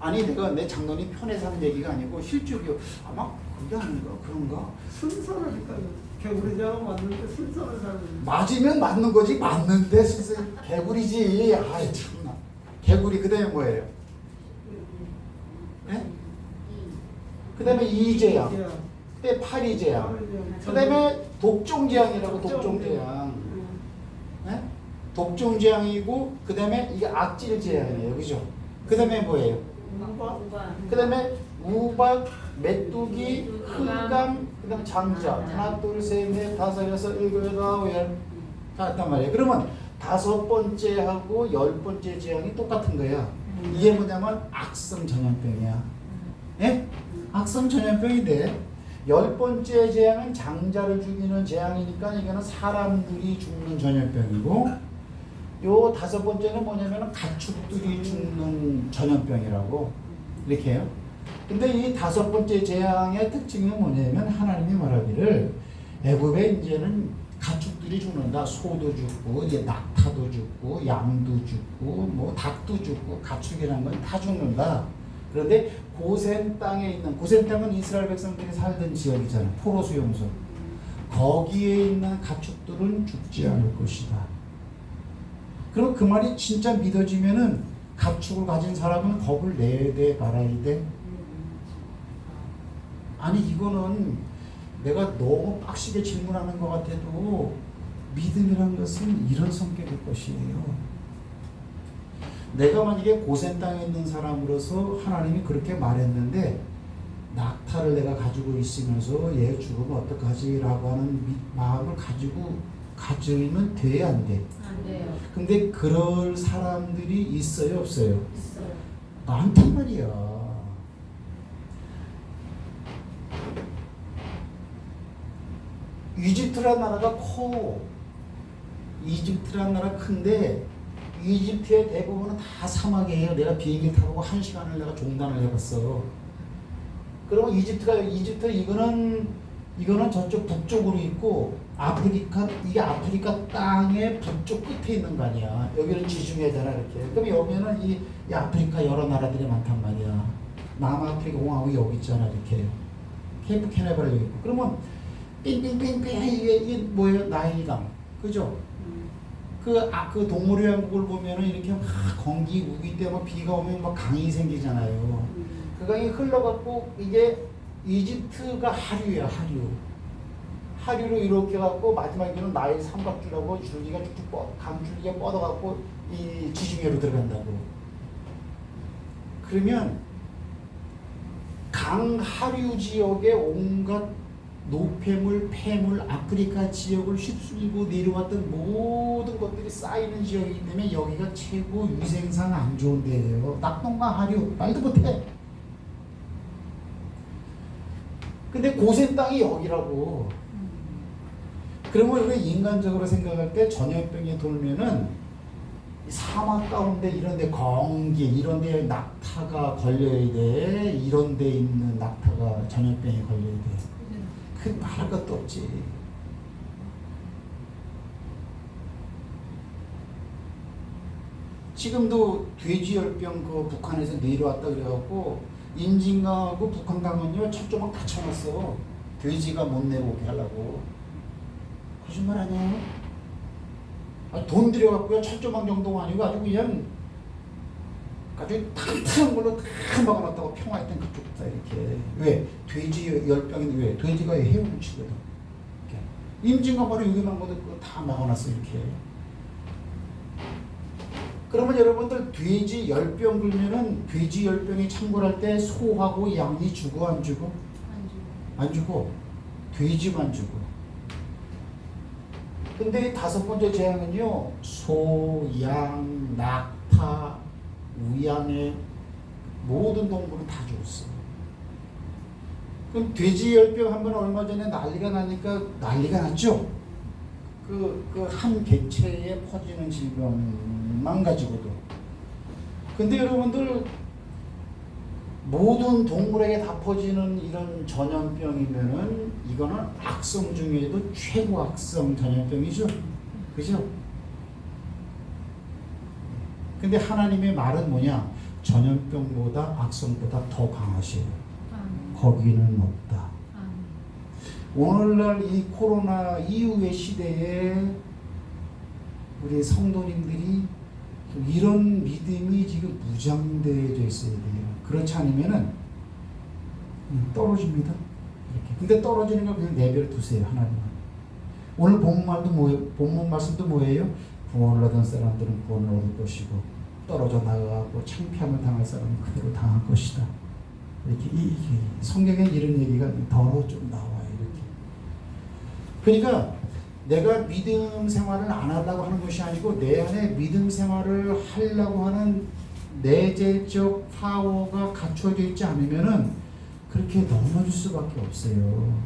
아니 내가 내 장로님 편에서 하는 얘기가 아니고 실적이요. 아마 그게 아닌가 그런가. 순서를 헷갈려. 개구리 재앙 맞는데 순서를 잘 맞으면 맞는 거지. 맞는데 순서 개구리지. 아이 참나. 개구리 그다음에 뭐예요? 네? 그다음에 이재앙. 그다음에 파리재앙. 그다음에 독종재앙이라고 독종재앙. 네? 독종재앙이고 그다음에 이게 악질재앙이에요. 그죠? 그다음에 뭐예요? 그다음에 우박, 메뚜기, 흑감, 그다음 장자. 하나, 둘, 셋, 넷, 다섯, 여섯, 일곱, 여덟, 아홉, 열. 다 했단 말이에요. 그러면 5번째하고 10번째 재앙이 똑같은 거야. 이게 뭐냐면 악성 전염병이야. 예? 악성 전염병인데 10번째 재앙은 장자를 죽이는 재앙이니까 이거는 사람들이 죽는 전염병이고 요 5번째는 뭐냐면 가축들이 죽는 전염병이라고 이렇게 해요. 근데 이 5번째 재앙의 특징은 뭐냐면 하나님이 말하기를 애굽에 이제는 가축들이 죽는다. 소도 죽고 이제 낙타도 죽고 양도 죽고 뭐 닭도 죽고 가축이라는 건 다 죽는다. 그런데 고센 땅에 있는 고센 땅은 이스라엘 백성들이 살던 지역이잖아. 포로 수용소. 거기에 있는 가축들은 죽지 않을 것이다. 그럼 그 말이 진짜 믿어지면은 가축을 가진 사람은 겁을 내야 돼, 말아야 돼? 아니 이거는 내가 너무 빡시게 질문하는 것 같아도 믿음이란 것은 이런 성격일 것이에요. 내가 만약에 고센 땅에 있는 사람으로서 하나님이 그렇게 말했는데 낙타를 내가 가지고 있으면서 얘 죽으면 어떡하지? 라고 하는 마음을 가지면 돼, 안 돼? 안 돼요. 근데 그럴 사람들이 있어요, 없어요? 있어요. 많단 말이야. 이집트란 나라가 커. 이집트란 나라 큰데 이집트의 대부분은 다 사막이에요. 내가 비행기 타고 1시간을 내가 종단을 해봤어. 그러면 이집트 이거는 저쪽 북쪽으로 있고 이게 아프리카 땅의 북쪽 끝에 있는 거 아니야. 여기는 지중해잖아 이렇게. 그럼 여기는 이 아프리카 여러 나라들이 많단 말이야. 남아프리카 공화국이 여기 있잖아 이렇게. 케이프 캐나베라 여기 있고. 그러면 빙빙빙빙 이게 뭐예요? 나일강. 그죠? 그 동물의 왕국을 보면은 이렇게 막 건기 우기 때 막 비가 오면 막 강이 생기잖아요. 그 강이 흘러갖고 이게 이집트가 하류야, 하류로 이렇게 갖고 마지막에는 나일 삼각줄하고 줄기가 쭉쭉 강줄기가 뻗어갖고 이 지중해로 들어간다고. 그러면 강 하류 지역에 온갖 노폐물, 폐물, 아프리카 지역을 휩쓸고 내려왔던 모든 것들이 쌓이는 지역이기 때문에 여기가 최고 위생상 안 좋은 데예요. 낙동강 하류 말도 못해. 근데 고센 땅이 여기라고. 그러면 우리가 인간적으로 생각할 때 전염병이 돌면은 사막 가운데 이런데 건기 이런데 낙타가 걸려야 돼. 이런데 있는 낙타가 전염병에 걸려야 돼. 그 말할 것도 없지. 지금도 돼지열병 그 북한에서 내려왔다 그래갖고 임진강하고 북한강은요 철조망 다 쳐놨어. 돼지가 못 내려오게 하려고. 거짓말 아니에요? 돈 들여갖고요 철조망 정도가 아니고 아주 그냥 아주 튼튼한 걸로 다 막아놨다고 평화했던 그쪽다 이렇게. 왜? 돼지 열병인데 왜? 돼지가 헤엄을 치거든. 임진가 바로 여기만 거도 다 막아놨어 이렇게. 그러면 여러분들 돼지 열병 들면은 돼지 열병이 창궐할 때 소하고 양이 죽어 안 죽어? 안 죽어. 돼지만 죽어. 근데 다섯 번째 재앙은요, 소, 양, 낙타, 우양의 모든 동물은 다 죽었어. 그럼 돼지 열병 한번 얼마 전에 난리가 나니까 난리가 났죠. 그 한 개체에 퍼지는 질병만 가지고도. 근데 여러분들 모든 동물에게 다 퍼지는 이런 전염병이면은 이거는 악성 중에도 최고 악성 전염병이죠. 그죠? 근데 하나님의 말은 뭐냐? 전염병보다 악성보다 더 강하시에요. 거기는 없다. 오늘날 이 코로나 이후의 시대에 우리 성도님들이 이런 믿음이 지금 무장되어져 있어야 돼요. 그렇지 않으면은 떨어집니다. 이렇게. 근데 떨어지는 걸 그냥 내버려 두세요. 하나님은. 오늘 본문 말씀도 뭐예요? 구원을 얻은 사람들은 구원을 얻을 것이고 떨어져 나가고 창피함을 당할 사람은 그대로 당할 것이다. 이렇게 성경에 이런 얘기가 더 좀 나와요. 이렇게. 그러니까 내가 믿음 생활을 안 하려고 하는 것이 아니고 내 안에 믿음 생활을 하려고 하는 내재적 파워가 갖춰져 있지 않으면은 그렇게 넘어질 수밖에 없어요.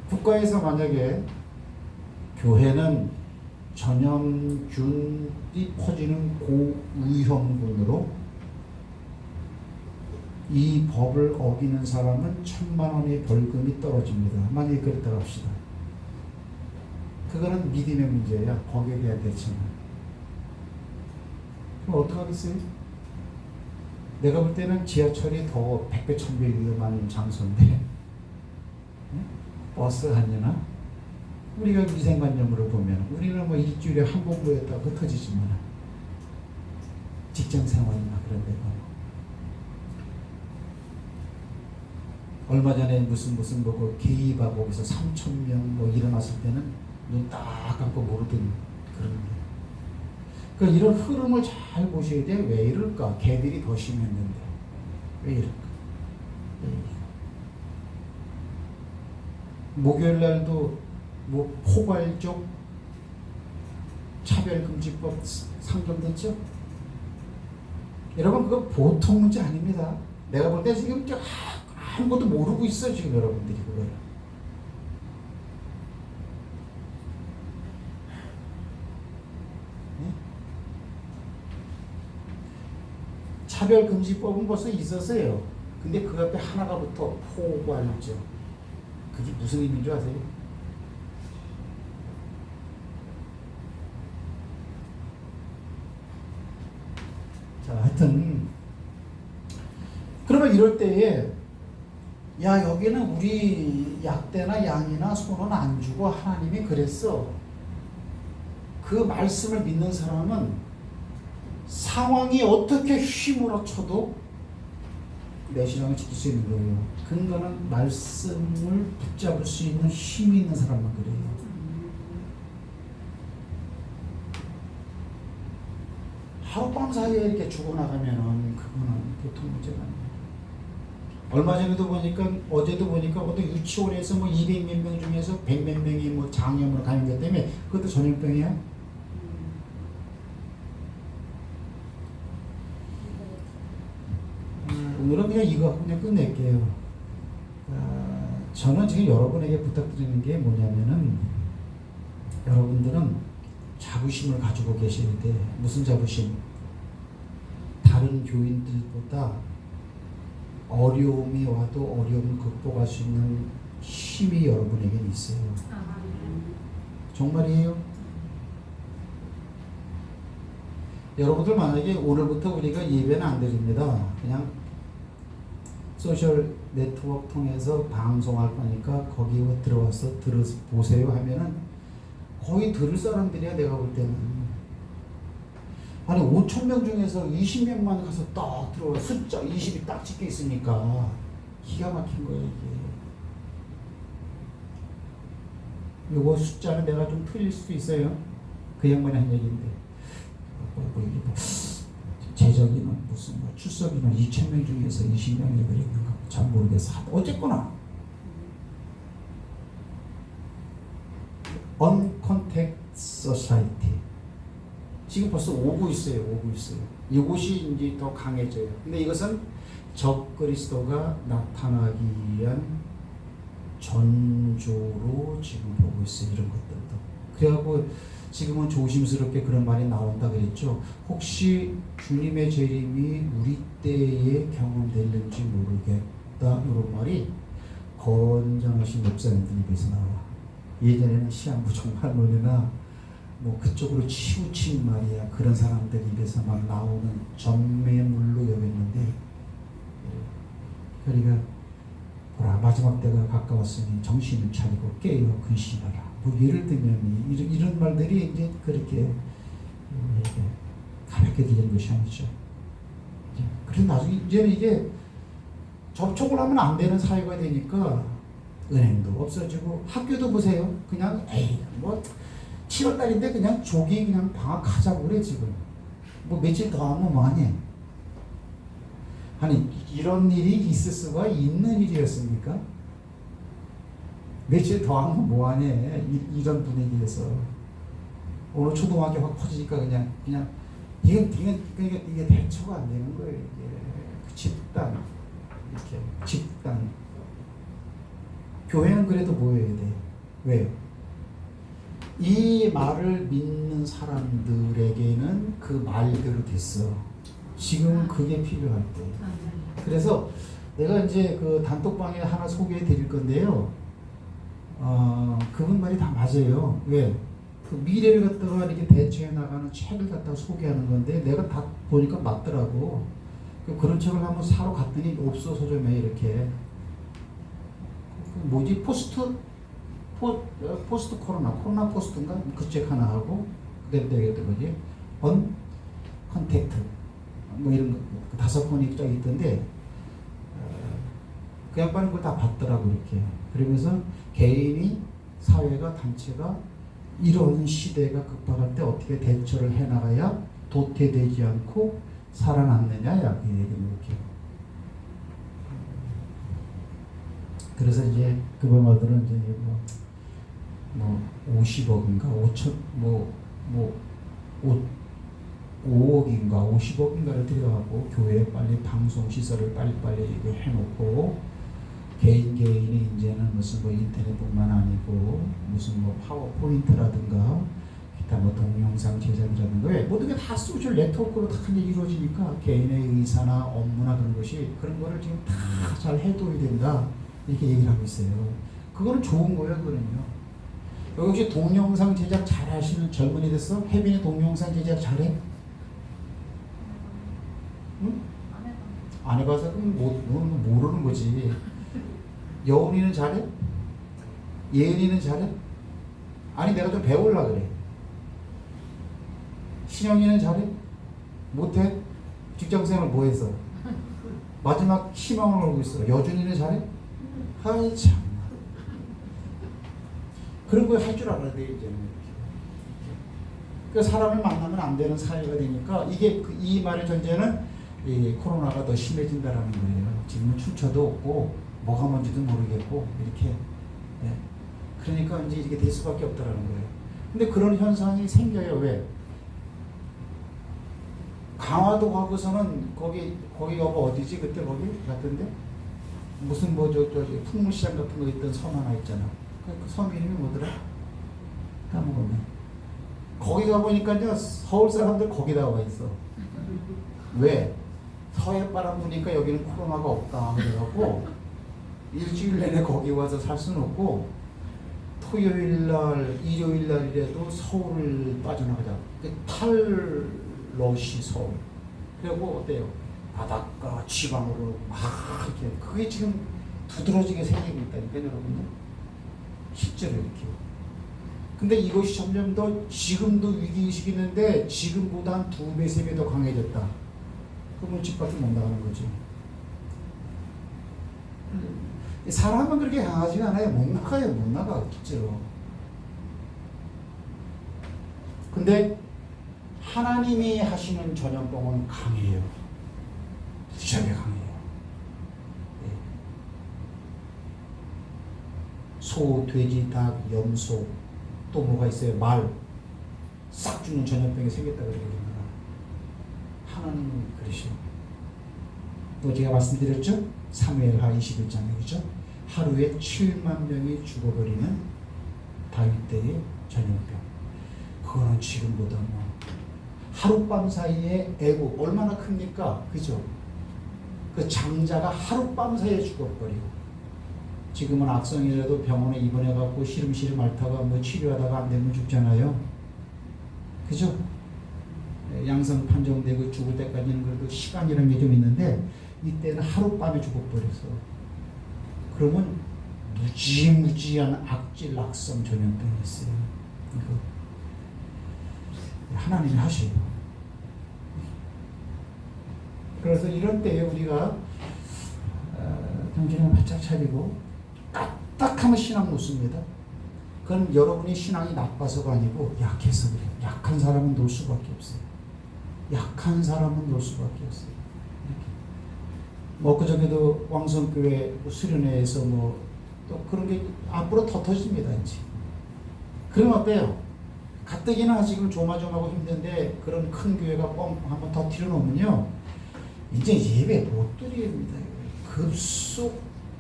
국가에서 만약에 교회는 전염균이 퍼지는 고위험군으로 이 법을 어기는 사람은 1,000만 원의 벌금이 떨어집니다. 만약에 그랬다고 합시다. 그거는 믿음의 문제야. 법에 대한 대처는. 그럼 어떡하겠어요? 내가 볼 때는 지하철이 더 100배 1000배 위험한 장소인데 버스 아니나? 우리가 위생관념으로 보면 우리는 뭐 일주일에 한 번 모였다고 흩어지지만 직장생활이나 그런 데가 얼마 전에 무슨 뭐 게이바 거기서 3,000명 뭐 일어났을 때는 눈 딱 감고 모르던 그런 게. 그 이런 흐름을 잘 보셔야 돼. 왜 이럴까? 개들이 더 심했는데 왜 이럴까? 목요일 날도 뭐 포괄적 차별금지법 상정됐죠? 여러분 그거 보통 문제 아닙니다. 내가 볼 때 지금 아무것도 모르고 있어 지금 여러분들이 그거를. 네? 차별금지법은 벌써 있었어요. 근데 그 앞에 하나가 붙어 포괄적. 그게 무슨 의미인 줄 아세요? 자, 하여튼 그러면 이럴 때에 야 여기는 우리 약대나 양이나 소는 안 주고 하나님이 그랬어. 그 말씀을 믿는 사람은 상황이 어떻게 휘몰아쳐도 내 신앙을 지킬 수 있는 거예요. 근거는 말씀을 붙잡을 수 있는 힘이 있는 사람만 그래요. 하룻밤 사이에 이렇게 죽어나가면은 그거는 보통 문제가 아니에요. 얼마 전에도 보니까 어제도 보니까 어떤 유치원에서 뭐 200몇 명 중에서 100몇 명이 뭐 장염으로 감염됐다며. 그것도 전염병이야? 오늘은 그냥 이거 그냥 끝낼게요. 저는 지금 여러분에게 부탁드리는 게 뭐냐면은 여러분들은 자부심을 가지고 계셔야 돼. 무슨 자부심? 다른 교인들보다 어려움이 와도 어려움을 극복할 수 있는 힘이 여러분에게는 있어요. 정말이에요. 여러분들 만약에 오늘부터 우리가 예배는 안 드립니다. 그냥 소셜 네트워크 통해서 방송할 거니까 거기 들어와서 보세요 하면은 거의 들을 사람들이야. 내가 볼 때는 아니 5천 명 중에서 20명만 가서 딱 들어와 숫자 20이 딱 찍혀 있으니까 기가 막힌 거예요 이게. 요거 숫자는 내가 좀 틀릴 수도 있어요. 그 양반이 한 얘기인데 이게 뭐 재적이는 무슨 뭐 출석이는 2,000명 중에서 20명이 그랬는가 잘 모르겠어. 어쨌거나 Uncontact Society 지금 벌써 오고 있어요. 이곳이 이제 더 강해져요. 근데 이것은 적그리스도가 나타나기 위한 전조로 지금 보고 있어요. 이런 것들도. 그래갖고 지금은 조심스럽게 그런 말이 나온다 그랬죠. 혹시 주님의 재림이 우리 때에 경험될는지 모르겠다. 이런 말이 건장하신 목사님들 입에서 나와. 예전에는 시한부 종말론이나 뭐 그쪽으로 치우친 말이야. 그런 사람들 입에서 막 나오는 전매물로 여겼는데, 그러니까 보라 마지막 때가 가까웠으니 정신을 차리고 깨어 근신하라. 뭐 예를 들면 이런 말들이 이제 그렇게 가볍게 들리는 것이 아니죠. 그래서 나중에 이제는 이게 접촉을 하면 안 되는 사회가 되니까 은행도 없어지고 학교도 보세요. 그냥 에이 뭐 7월 달인데 그냥 조기 그냥 방학하자고 그래 지금. 뭐 며칠 더 하면 뭐하니? 아니 이런 일이 있을 수가 있는 일이었습니까? 며칠 더 하면 뭐하니? 이런 분위기에서 오늘 초등학교 확 퍼지니까 그냥 이게 대처가 안 되는 거예요. 이게 집단 이렇게 집단. 교회는 그래도 모여야 돼. 왜요? 이 말을 믿는 사람들에게는 그 말대로 됐어. 지금은 그게 필요할 때. 그래서 내가 이제 그 단톡방에 하나 소개해 드릴 건데요. 그분 말이 다 맞아요. 왜? 그 미래를 갖다가 이렇게 대처해 나가는 책을 갖다가 소개하는 건데 내가 다 보니까 맞더라고. 그런 책을 한번 사러 갔더니 없어 서점에 이렇게. 뭐지? 포스트 코로나 포스트인가? 그 책 하나 하고 그대로 되겠던 거지. 컨택트 뭐 이런 거 5권이 쫙 있던데 그 양반은 그걸 다 봤더라고 이렇게. 그러면서 개인이 사회가 단체가 이런 시대가 급박할 때 어떻게 대처를 해나가야 도태되지 않고 살아남느냐야 그 얘기는 이렇게. 그래서 이제 그분들은 이제 뭐 50억인가 5억인가 50억인가를 들여갖고 교회에 빨리 방송 시설을 빨리빨리 해놓고 개인이 이제는 무슨 뭐 인터넷뿐만 아니고 무슨 뭐 파워포인트라든가 기타 뭐 동영상 제작이라든가 왜 모든 게 다 소셜 네트워크로 다 이루어지니까 개인의 의사나 업무나 그런 것이 그런 거를 지금 다 잘 해둬야 된다 이렇게 얘기를 하고 있어요. 그거는 좋은 거예요. 그거는요. 혹시 동영상 제작 잘 하시는 젊은이 됐어? 혜빈이 동영상 제작 잘해? 응? 안 해봐서 그럼 모르는 거지. 여운이는 잘해? 예은이는 잘해? 아니 내가 좀 배우려고 그래. 신영이는 잘해? 못해? 직장생활 뭐 했어? 마지막 희망을 걸고 있어. 여준이는 잘해? 아이 참. 그런 거 할 줄 알아야 돼 이제는. 그 사람을 만나면 안 되는 사회가 되니까 이게 이 말의 전제는 이 코로나가 더 심해진다라는 거예요. 지금은 출처도 없고 뭐가 뭔지도 모르겠고 이렇게. 네. 그러니까 이제 이렇게 될 수밖에 없다라는 거예요. 근데 그런 현상이 생겨요. 왜? 강화도 가고서는 거기가 뭐 어디지 그때 거기 갔던데 무슨 뭐 저 풍물시장 같은 거 있던 섬 하나 있잖아. 그 섬 이름이 뭐더라? 까먹었네. 거기 가보니까 이제 서울 사람들 거기다 와 있어. 왜? 서해 바람 부니까 여기는 코로나가 없다 그래갖고 일주일 내내 거기 와서 살 수는 없고 토요일날 일요일날이라도 서울을 빠져나가자. 탈러시 서울. 그리고 어때요? 바닷가 지방으로 막 이렇게 그게 지금 두드러지게 생기고 있다니까요 여러분들. 실제로 이렇게. 근데 이것이 점점 더 지금도 위기의식이 있는데 지금보다 한 2배, 3배 더 강해졌다. 그러면 집 밖에 못 나가는 거지. 사람은 그렇게 강하지가 않아요. 못 나가요. 못 나가. 실제로. 근데 하나님이 하시는 전염병은 강해요. 무지하게 강해요. 소, 돼지, 닭, 염소, 또 뭐가 있어요? 말, 싹 죽는 전염병이 생겼다 그러거든요. 하나님은 그러시오. 또 제가 말씀드렸죠? 사무엘하 21장에 그죠? 하루에 7만 명이 죽어버리는 다윗 때의 전염병. 그거는 지금보다 뭐 하룻밤 사이에 애국 얼마나 큽니까? 그죠? 그 장자가 하룻밤 사이에 죽어버리고 지금은 악성이라도 병원에 입원해갖고 시름시름 앓다가 뭐 치료하다가 안 되면 죽잖아요. 그죠? 양성 판정되고 죽을 때까지는 그래도 시간이라는 게 좀 있는데 이때는 하룻밤에 죽어버려서 그러면 무지무지한 악질 악성 전염병이 있어요. 이거 하나님이 하셔요. 그래서 이런 때에 우리가 정신을 바짝 차리고 까딱하면 신앙 놓습니다. 그건 여러분이 신앙이 나빠서가 아니고 약해서 그래요. 약한 사람은 놓을 수밖에 없어요. 약한 사람은 놓을 수밖에 없어요. 뭐 그저께도 왕성교회 수련회에서 뭐 또 그런 게 앞으로 더 터집니다. 이제. 그러면 어때요? 가뜩이나 지금 조마조마하고 힘든데 그런 큰 교회가 뻥 한번 더 틀어놓으면요. 이제 예배 못 드립니다.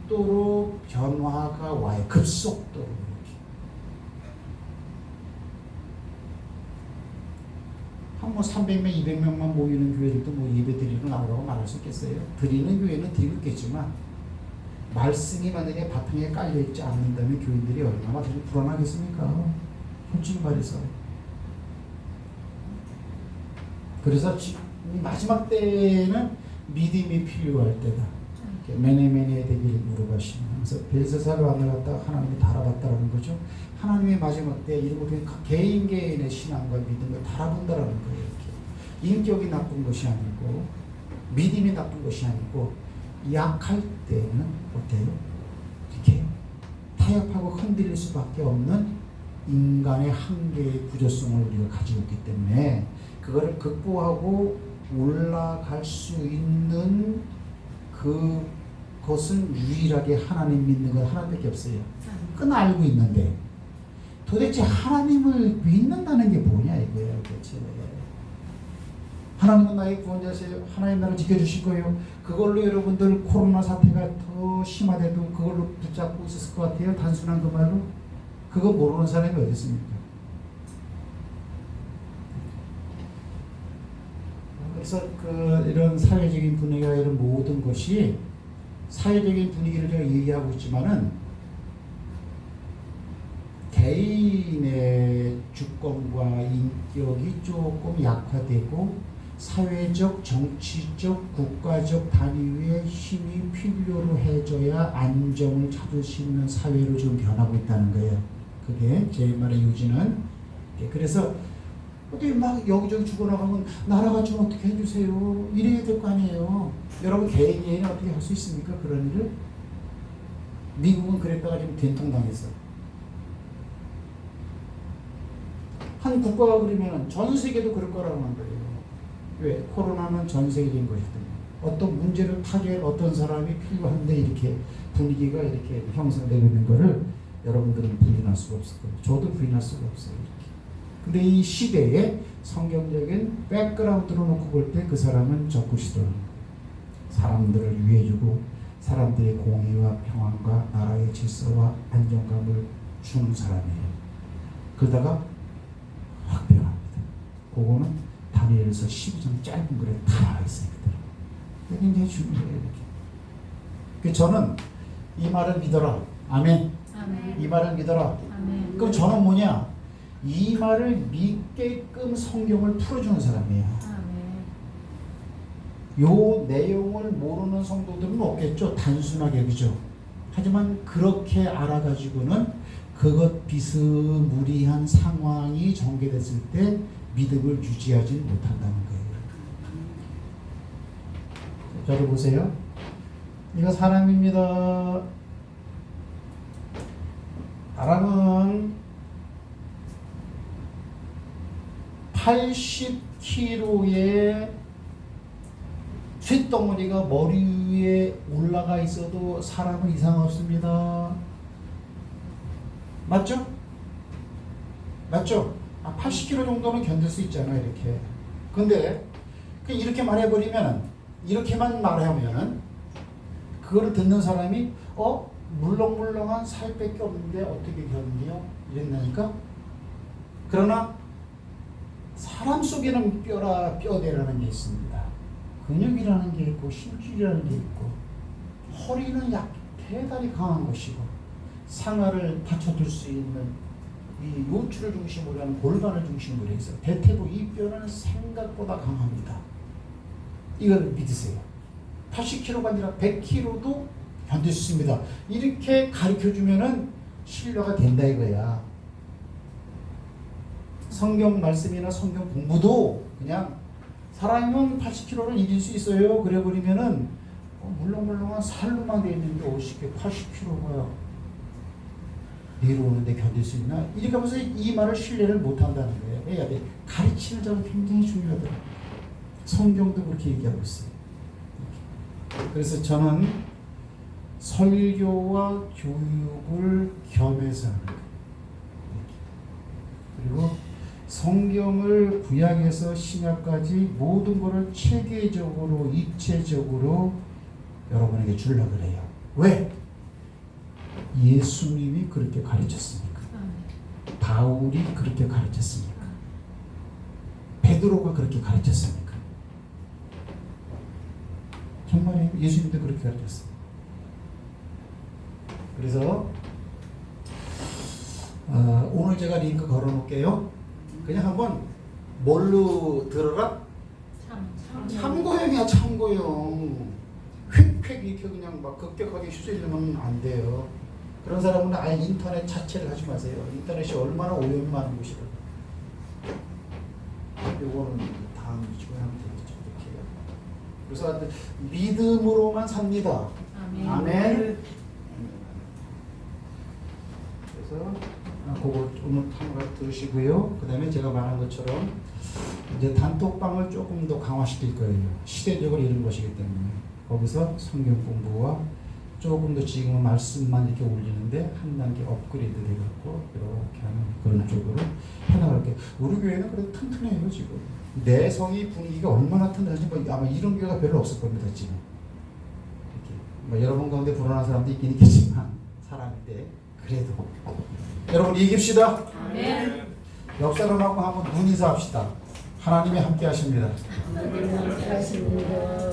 급속도로 변화가 와요. 급속도로. 한 뭐 300명, 200명만 모이는 교회들도 뭐 예배 드리러 나오라고 말할 수 있겠어요? 드리는 교회는 드리고 있겠지만 말씀이 만약에 바탕에 깔려있지 않는다면 교인들이 얼마나 불안하겠습니까? 솔직히 말해서. 그래서 마지막 때에는 믿음이 필요할 때다. 매네매네 되기를 물어가시는. 그래서 벨세살 왕을 갖다가 하나님이 달아봤다라는 거죠. 하나님의 마지막 때 이런 거 개인의 신앙과 믿음을 달아본다라는 거예요. 이렇게. 인격이 나쁜 것이 아니고 믿음이 나쁜 것이 아니고 약할 때는 어때요? 이렇게 타협하고 흔들릴 수밖에 없는 인간의 한계의 구조성을 우리가 가지고 있기 때문에 그거를 극복하고 올라갈 수 있는 그것은 유일하게 하나님 믿는 건 하나님밖에 없어요. 그건 알고 있는데 도대체 하나님을 믿는다는 게 뭐냐 이거예요. 도대체. 하나님은 나의 구원자세요. 하나님 나를 지켜주실 거예요. 그걸로 여러분들 코로나 사태가 더 심하대도 그걸로 붙잡고 있었을 것 같아요. 단순한 그 말로. 그거 모르는 사람이 어디 있습니까? 그래서 이런 사회적인 분위기가 이런 모든 것이 사회적인 분위기를 제가 얘기하고 있지만은 개인의 주권과 인격이 조금 약화되고 사회적, 정치적, 국가적 단위의 힘이 필요로 해줘야 안정을 찾을 수 있는 사회로 지금 변하고 있다는 거예요. 그게 제 말의 요지는. 그래서 어떻게 막 여기저기 죽어나가면 나라가 좀 어떻게 해주세요. 이래야 될 거 아니에요. 여러분 개인이 어떻게 할 수 있습니까? 그런 일을? 미국은 그랬다가 지금 된통당했어. 한 국가가 그러면 전 세계도 그럴 거라고 한 거예요. 왜? 코로나는 전 세계적인 것이거든요. 어떤 문제를 타개할 어떤 사람이 필요한데 이렇게 분위기가 이렇게 형성되고 있는 거를 여러분들은 부인할 수가 없을 거예요. 저도 부인할 수가 없어요. 이렇게. 근데 이 시대에 성경적인 백그라운드로 놓고 볼 때 그 사람은 적그리스도라는 거예요. 사람들을 위해주고 사람들의 공의와 평안과 나라의 질서와 안정감을 주는 사람이에요. 그러다가 확 변합니다. 그거는 다니엘서 12장 짧은 글에 다 나와 있어요. 그게 굉장히 중요해요. 이렇게. 저는 이 말을 믿어라. 아멘. 아멘. 이 말을 믿어라. 아멘. 그럼 저는 뭐냐? 이 말을 믿게끔 성경을 풀어주는 사람이에요. 아멘. 요 내용을 모르는 성도들은 없겠죠. 단순하게 그죠. 하지만 그렇게 알아가지고는 그것 비스무리한 상황이 전개됐을 때 믿음을 유지하지 못한다는 거예요. 저를 보세요. 이거 사람입니다. 사람은 80kg의 쇳덩어리가 머리 위에 올라가 있어도 사람은 이상 없습니다. 맞죠? 맞죠? 80kg 정도는 견딜 수 있잖아요, 이렇게. 근데 이렇게 말해버리면, 이렇게만 말하면 그거를 듣는 사람이 물렁물렁한 살밖에 없는데 어떻게 견디요? 이랬나니까. 그러나 사람 속에는 뼈대라는 게 있습니다. 근육이라는 게 있고 힘줄이라는 게 있고 허리는 대단히 강한 것이고 상하를 받쳐줄 수 있는 이 요추를 중심으로 하는 골반을 중심으로 해서 대퇴부 이 뼈는 생각보다 강합니다. 이걸 믿으세요. 80kg가 아니라 100kg도 견딜 수 있습니다. 이렇게 가르쳐주면은 신뢰가 된다 이거야. 성경 말씀이나 성경 공부도 그냥 사람이면 80kg를 이길 수 있어요. 그래 버리면은 물렁물렁한 살로만 돼 있는데 어떻게 80kg가 내려오는데 견딜 수 있나? 이렇게 하면서 이 말을 신뢰를 못 한다는 거예요. 해야 돼. 가르치는 점은 굉장히 중요하더라고요. 성경도 그렇게 얘기하고 있어요. 그래서 저는 설교와 교육을 겸해서 하는 거예요. 그리고 성경을 구약에서 신약까지 모든 것을 체계적으로 입체적으로 여러분에게 주려고 그래요. 왜? 예수님이 그렇게 가르쳤으니까. 바울이 그렇게 가르쳤으니까. 베드로가 그렇게 가르쳤으니까. 정말이에요. 예수님도 그렇게 가르쳤어요. 그래서 오늘 제가 링크 걸어놓을게요. 그냥 한번 뭘로 들어라? 참고형이야, 참고형. 휙휙 이렇게 그냥 막 급격하게 휩쓸리면 안 돼요. 그런 사람은 아예 인터넷 자체를 하지 마세요. 인터넷이 얼마나 오염이 많은 곳이거든요. 요거는 다음 주에 하면 되겠죠. 이렇게요. 그래서 믿음으로만 삽니다. 아멘. 아멘. 그래서 그거 오늘 한번 들으시고요. 그 다음에 제가 말한 것처럼 이제 단톡방을 조금 더 강화시킬 거예요. 시대적으로 이런 것이기 때문에 거기서 성경 공부와 조금 더 지금은 말씀만 이렇게 올리는데 한 단계 업그레이드 돼갖고 이렇게 하는 그런 쪽으로 해나갈게요. 우리 교회는 그래도 튼튼해요 지금. 내성이 분위기가 얼마나 튼튼한지 아마 이런 교회가 별로 없을 겁니다 지금. 이렇게 여러분 가운데 불안한 사람도 있긴 있겠지만 사람인데 그래도 여러분 이깁시다. 아멘. 옆 사람하고 한번 눈 인사합시다. 하나님이 함께 하십니다. 하나님이 함께 하십니다.